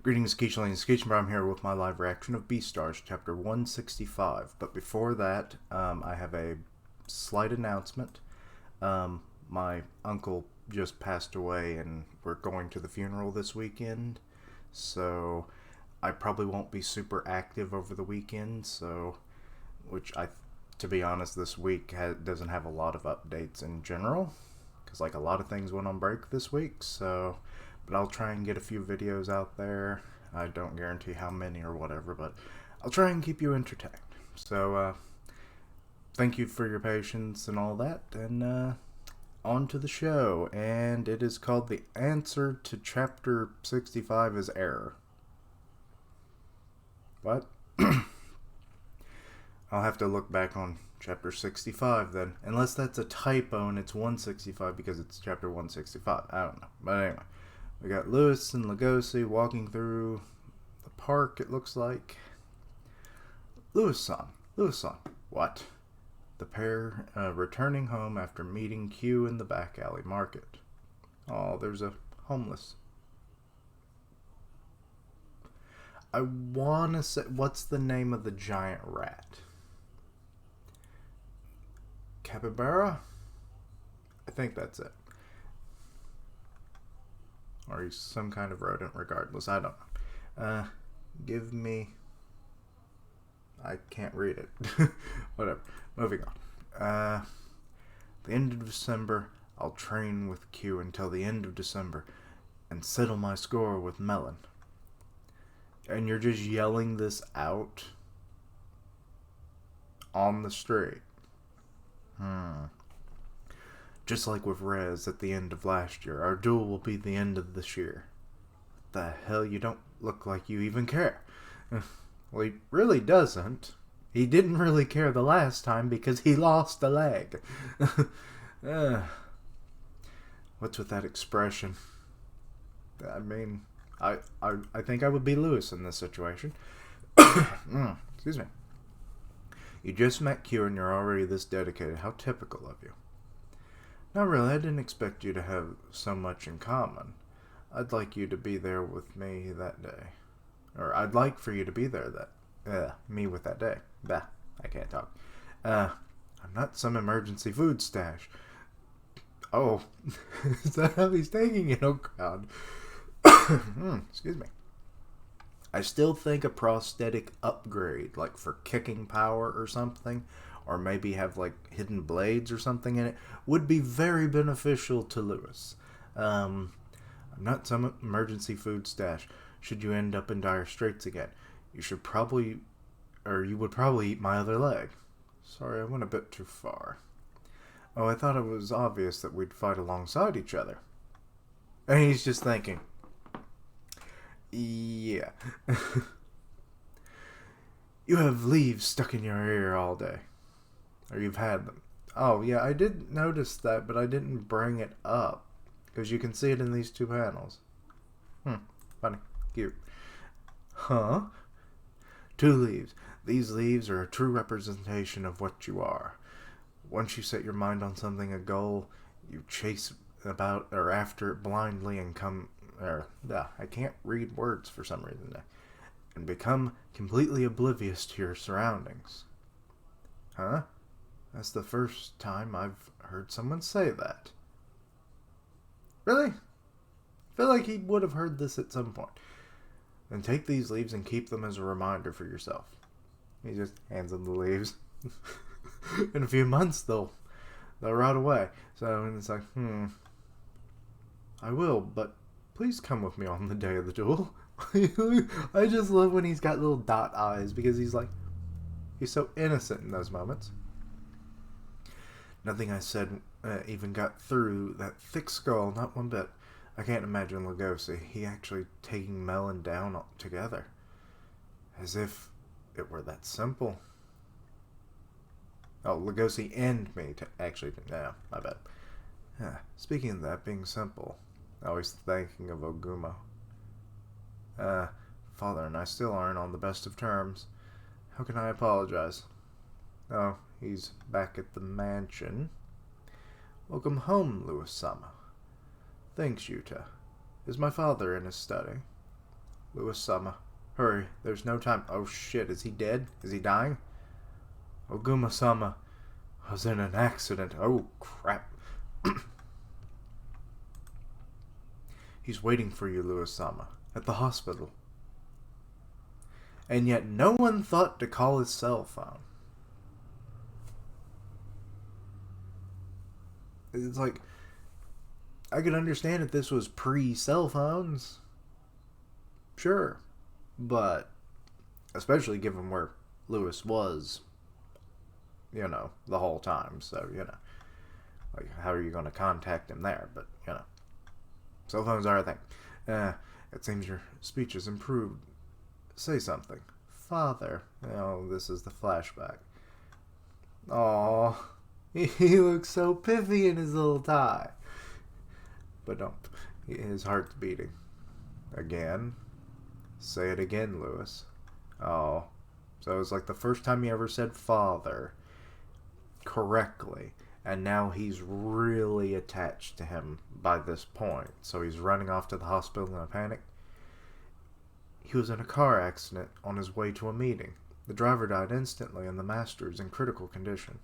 Greetings, Keishlane. Skeechamber. I'm here with my live reaction of Beastars, Chapter 165. But before that, I have a slight announcement. My uncle just passed away, and we're going to the funeral this weekend. So I probably won't be super active over the weekend. To be honest, this week doesn't have a lot of updates in general, because like a lot of things went on break this week. But I'll try and get a few videos out there. I don't guarantee how many or whatever, but I'll try and keep you entertained. Thank you for your patience and all that, and on to the show. And it is called The Answer to Chapter 65 is Error. What? I'll have to look back on Chapter 65 then, unless that's a typo and it's 165 because it's Chapter 165. I don't know, but anyway. We got Lewis and Lugosi walking through the park, it looks like. Lewis-san. What? The pair returning home after meeting Q in the back alley market. Oh, there's a homeless. I wanna say, what's the name of the giant rat? Capybara? I think that's it. Or he's some kind of rodent, regardless. I don't know. Give me... I can't read it. Whatever. Moving on. The end of December, I'll train with Q until the end of December and settle my score with Melon. And you're just yelling this out on the street. Just like with Rez at the end of last year, our duel will be the end of this year. What the hell, you don't look like you even care. Well, he really doesn't. He didn't really care the last time because he lost a leg. What's with that expression? I mean, I think I would be Lewis in this situation. Excuse me. You just met Q and you're already this dedicated. How typical of you. Not really, I didn't expect you to have so much in common. I'd like you to be there with me that day. Or I'd like for you to be there me with that day. Bah, I can't talk. I'm not some emergency food stash. Oh, is that how he's taking it? Oh, God. Excuse me. I still think a prosthetic upgrade, like for kicking power or something, or maybe have like hidden blades or something in it, would be very beneficial to Lewis. I'm not some emergency food stash. Should you end up in dire straits again, you would probably eat my other leg. Sorry, I went a bit too far. Oh, I thought it was obvious that we'd fight alongside each other. And he's just thinking, yeah. You have leaves stuck in your ear all day. Or you've had them. Oh, yeah, I did notice that, but I didn't bring it up. Because you can see it in these two panels. Funny. Cute. Huh? 2 leaves. These leaves are a true representation of what you are. Once you set your mind on something, a goal, you chase about or after it blindly and I can't read words for some reason. And become completely oblivious to your surroundings. Huh? That's the first time I've heard someone say that. Really? I feel like he would have heard this at some point. Then take these leaves and keep them as a reminder for yourself. He just hands them the leaves. In a few months, they'll rot away. So it's like, I will, but please come with me on the day of the duel. I just love when he's got little dot eyes because he's so innocent in those moments. Nothing I said even got through that thick skull, not one bit. I can't imagine Lugosi. He actually taking Melon down together. As if it were that simple. Oh, Lugosi and me to actually... Yeah, my bad. Speaking of that being simple, always thinking of Ogumo. Father and I still aren't on the best of terms. How can I apologize? Oh, he's back at the mansion. Welcome home, Lewis-sama. Thanks, Yuta. Is my father in his study? Louis Sama. Hurry, there's no time. Oh shit, is he dead? Is he dying? Oguma-sama was in an accident. Oh crap. He's waiting for you, Louis-sama, at the hospital. And yet no one thought to call his cell phone. It's like, I could understand if this was pre-cell phones. Sure. But, especially given where Louis was, the whole time. So, like, how are you going to contact him there? But, cell phones are a thing. It seems your speech has improved. Say something. Father. Oh, this is the flashback. Aww. He looks so piffy in his little tie. But don't. His heart's beating. Again. Say it again, Louis. Oh. So it was like the first time he ever said father correctly. And now he's really attached to him by this point. So he's running off to the hospital in a panic. He was in a car accident on his way to a meeting. The driver died instantly and the master is in critical condition.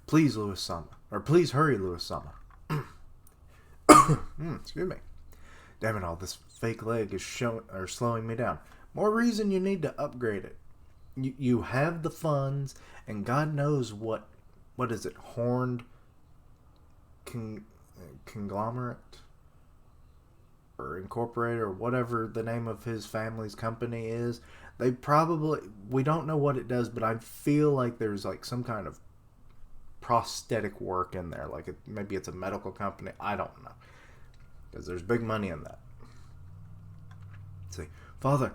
Please, Louis-sama. Or please hurry, Louis-sama. Excuse me. Damn it all, this fake leg is slowing me down. More reason you need to upgrade it. You have the funds, and God knows what is it, horned conglomerate? Or incorporated, or whatever the name of his family's company is. We don't know what it does, but I feel like there's like some kind of prosthetic work in there. Like maybe it's a medical company. I don't know. Because there's big money in that. Let's see. Father,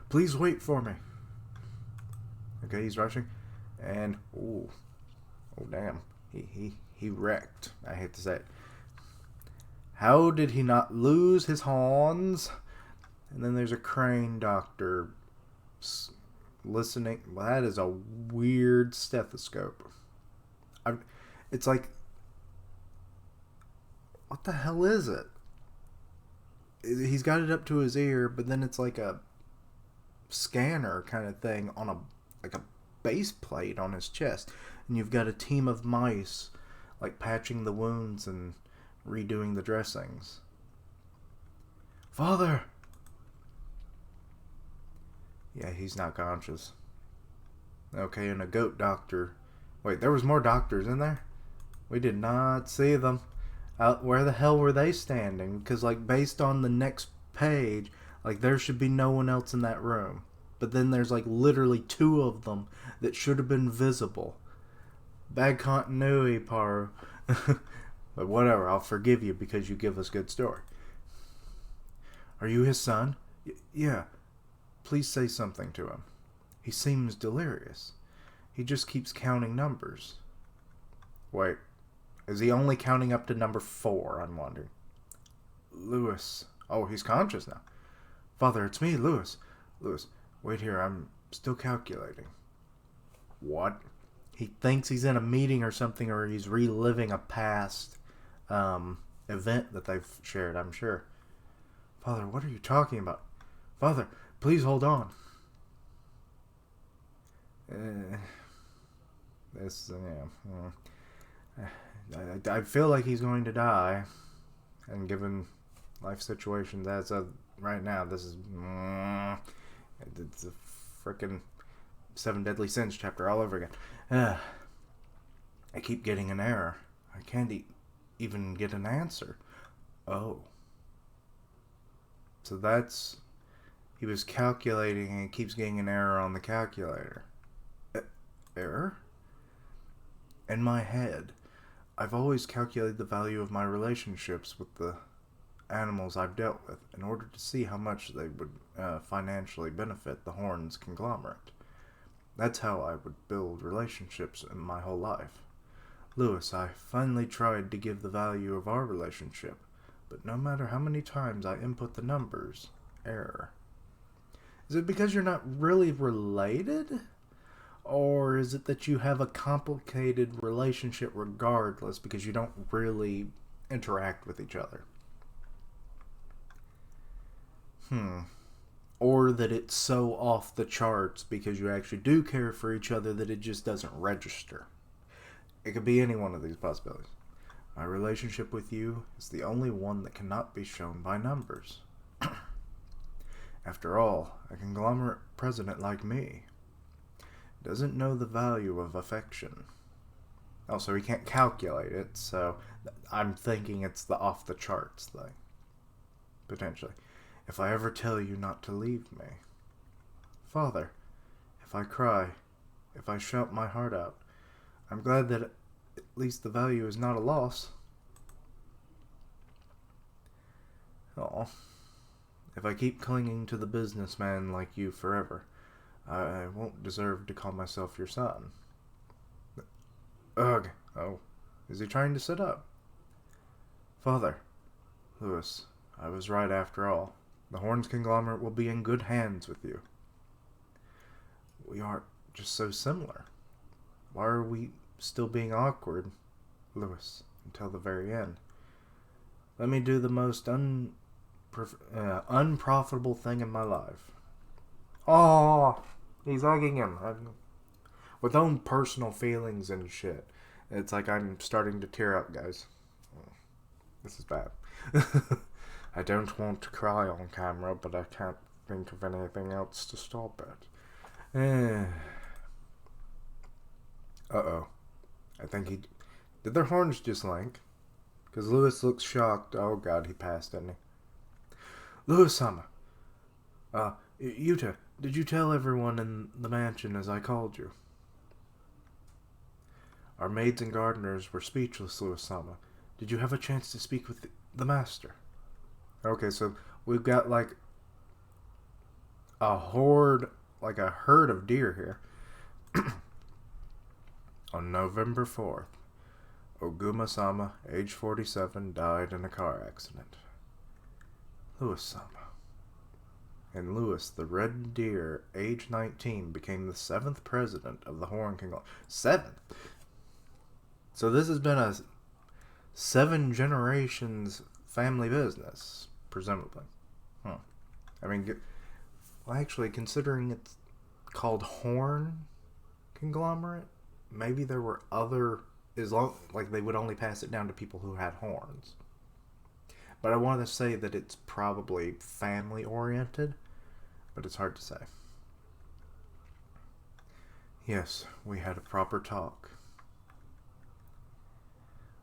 please wait for me. Okay, he's rushing. And, oh damn. He wrecked. I hate to say it. How did he not lose his horns? And then there's a crane doctor listening. Well, that is a weird stethoscope. It's like, what the hell is it? He's got it up to his ear, but then it's like a scanner kind of thing on a base plate on his chest. And you've got a team of mice like patching the wounds and redoing the dressings. Father! Yeah, he's not conscious. Okay, and a goat doctor. Wait, there was more doctors in there? We did not see them. Where the hell were they standing? Because, like, based on the next page, like, there should be no one else in that room. But then there's, like, literally 2 of them that should have been visible. Bad continuity, Paru. But whatever, I'll forgive you because you give us good story. Are you his son? Yeah. Please say something to him. He seems delirious. He just keeps counting numbers. Wait, is he only counting up to number 4, I'm wondering? Louis. Oh, he's conscious now. Father, it's me, Louis. Louis, wait here, I'm still calculating. What? He thinks he's in a meeting or something, or he's reliving a past event that they've shared, I'm sure. Father, what are you talking about? Father, please hold on. I feel like he's going to die, and given life situations as of right now, this is it's a frickin' 7 Deadly Sins chapter all over again. I keep getting an error. I can't even get an answer. Oh. So that's... He was calculating and he keeps getting an error on the calculator. Error? In my head, I've always calculated the value of my relationships with the animals I've dealt with in order to see how much they would financially benefit the Horns conglomerate. That's how I would build relationships in my whole life. Louis, I finally tried to give the value of our relationship, but no matter how many times I input the numbers, error. Is it because you're not really related? Or is it that you have a complicated relationship regardless because you don't really interact with each other? Or that it's so off the charts because you actually do care for each other that it just doesn't register. It could be any one of these possibilities. My relationship with you is the only one that cannot be shown by numbers. After all, a conglomerate president like me doesn't know the value of affection. Also, he can't calculate it, so I'm thinking it's the off-the-charts thing. Potentially. If I ever tell you not to leave me. Father, if I cry, if I shout my heart out, I'm glad that at least the value is not a loss. Oh, if I keep clinging to the businessman like you forever, I won't deserve to call myself your son. Ugh. Oh, is he trying to sit up? Father, Louis, I was right after all. The Horns conglomerate will be in good hands with you. We are just so similar. Why are we still being awkward, Louis, until the very end? Let me do the most unprofitable thing in my life. Oh, he's hugging him. With own personal feelings and shit. It's like I'm starting to tear up, guys. This is bad. I don't want to cry on camera, but I can't think of anything else to stop it. Uh-oh. I think he... Did their horns just link? Because Louis looks shocked. Oh god, he passed, didn't he? Louis-sama. Yuta, did you tell everyone in the mansion as I called you? Our maids and gardeners were speechless, Louis-sama. Did you have a chance to speak with the master? Okay, so we've got like a horde, like a herd of deer here. On November 4th, Oguma-sama, age 47, died in a car accident. Louis-sama. And Louis, the Red Deer, age 19, became the 7th president of the Horn Conglomerate. 7th? So this has been a 7 generations family business, presumably. I mean, well, actually, considering it's called Horn Conglomerate, maybe there were other, like they would only pass it down to people who had horns. But I want to say that it's probably family oriented, but it's hard to say. Yes, we had a proper talk.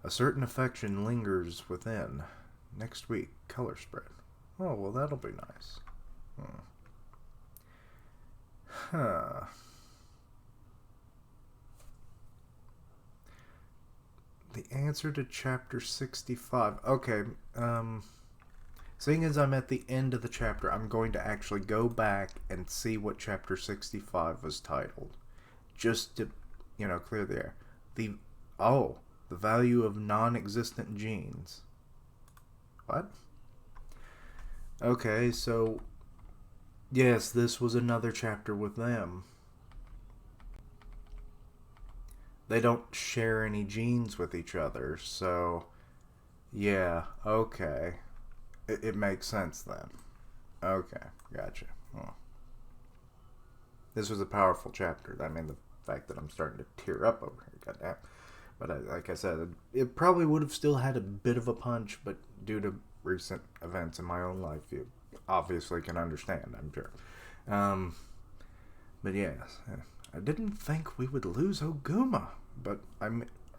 A certain affection lingers within. Next week, color spread. Oh, well, that'll be nice. Huh. The answer to chapter 65. Okay, seeing as I'm at the end of the chapter, I'm going to actually go back and see what chapter 65 was titled. Just to, clear the air. The value of non-existent genes. What? Okay, so yes, this was another chapter with them. They don't share any genes with each other, so yeah, okay. It makes sense then. Okay, gotcha. Oh. This was a powerful chapter. I mean, the fact that I'm starting to tear up over here, goddamn. But like I said, it probably would have still had a bit of a punch, but due to recent events in my own life, you obviously can understand, I'm sure. But yes, I didn't think we would lose Oguma, or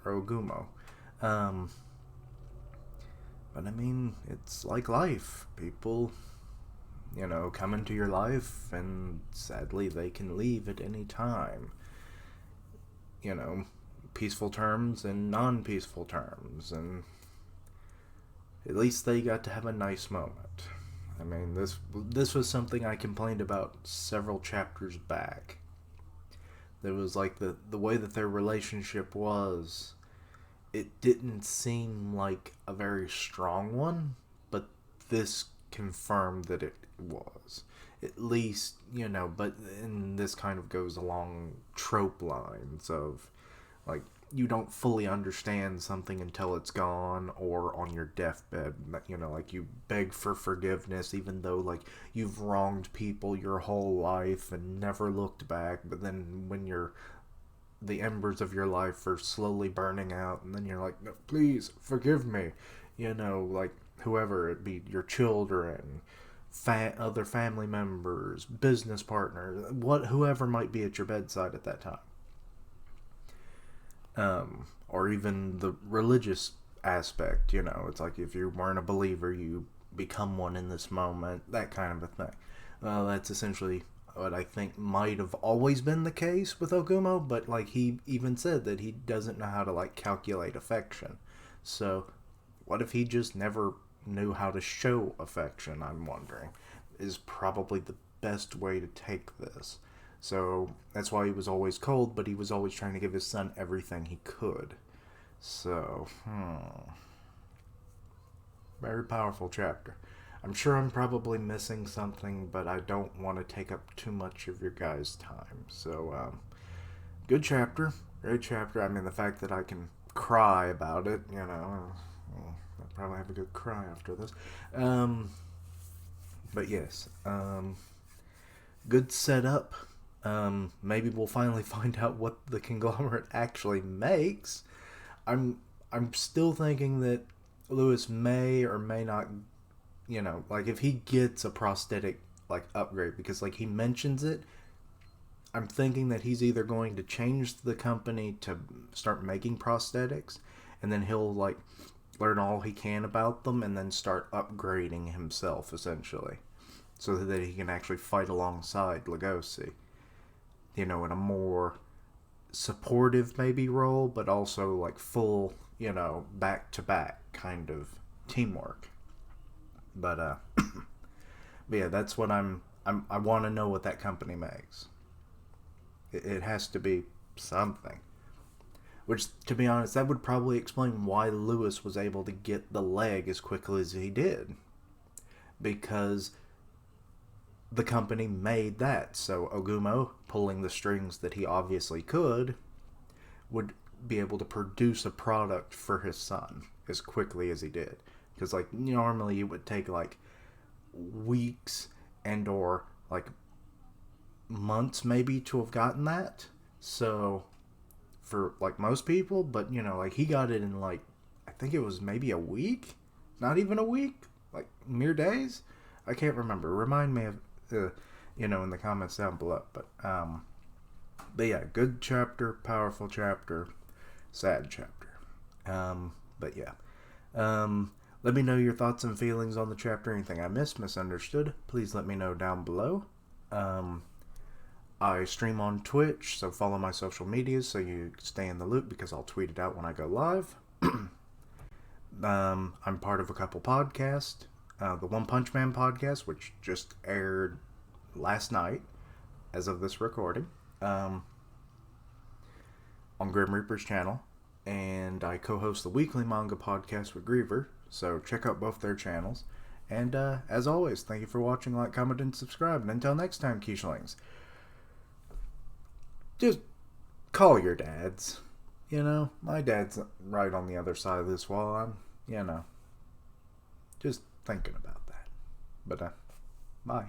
Ogumo. But I mean, it's like life. People, come into your life, and sadly they can leave at any time. Peaceful terms and non-peaceful terms, and at least they got to have a nice moment. I mean, this was something I complained about several chapters back. There was like the way that their relationship was, it didn't seem like a very strong one, but this confirmed that it was. At least, and this kind of goes along trope lines of, like, you don't fully understand something until it's gone or on your deathbed. You know, like you beg for forgiveness even though like you've wronged people your whole life and never looked back, but then when the embers of your life are slowly burning out and then you're like, no, please forgive me. You know, like whoever it be, your children, other family members, business partners, whoever might be at your bedside at that time. Or even the religious aspect, you know, it's like if you weren't a believer, you become one in this moment, that kind of a thing. That's essentially what I think might have always been the case with Ogumo, but like he even said that he doesn't know how to like calculate affection. So, what if he just never knew how to show affection? I'm wondering, is probably the best way to take this. So that's why he was always cold, but he was always trying to give his son everything he could. So, very powerful chapter. I'm sure I'm probably missing something, but I don't want to take up too much of your guys' time. So, good chapter. Great chapter. I mean, the fact that I can cry about it, you know, I'll probably have a good cry after this. But yes, good setup. Maybe we'll finally find out what the conglomerate actually makes. I'm still thinking that Lewis may or may not, you know, like if he gets a prosthetic like upgrade, because like he mentions it, I'm thinking that he's either going to change the company to start making prosthetics, and then he'll like learn all he can about them and then start upgrading himself essentially, so that he can actually fight alongside Lugosi, you know, in a more supportive maybe role, but also like full, you know, back to back kind of teamwork. But but yeah, that's what I want to know what that company makes. It has to be something. Which, to be honest, that would probably explain why Lewis was able to get the leg as quickly as he did. Because the company made that. So Ogumo, pulling the strings that he obviously could, would be able to produce a product for his son as quickly as he did. Because, like, normally it would take, like, weeks and or, like, months maybe to have gotten that. So, for, like, most people, but, you know, like, he got it in, like, I think it was maybe a week? Not even a week? Like, mere days? I can't remember. Remind me of, you know, in the comments down below. But yeah, good chapter, powerful chapter, sad chapter. But yeah. Let me know your thoughts and feelings on the chapter. Anything I missed, misunderstood, please let me know down below. I stream on Twitch, so follow my social medias so you stay in the loop, because I'll tweet it out when I go live. I'm part of a couple podcasts. The One Punch Man podcast, which just aired last night, as of this recording, on Grim Reaper's channel. And I co-host the weekly manga podcast with Griever, so check out both their channels. And as always, thank you for watching, like, comment, and subscribe. And until next time, Quichling, just call your dads. You know, my dad's right on the other side of this wall. I'm, you know, just thinking about that. But, bye.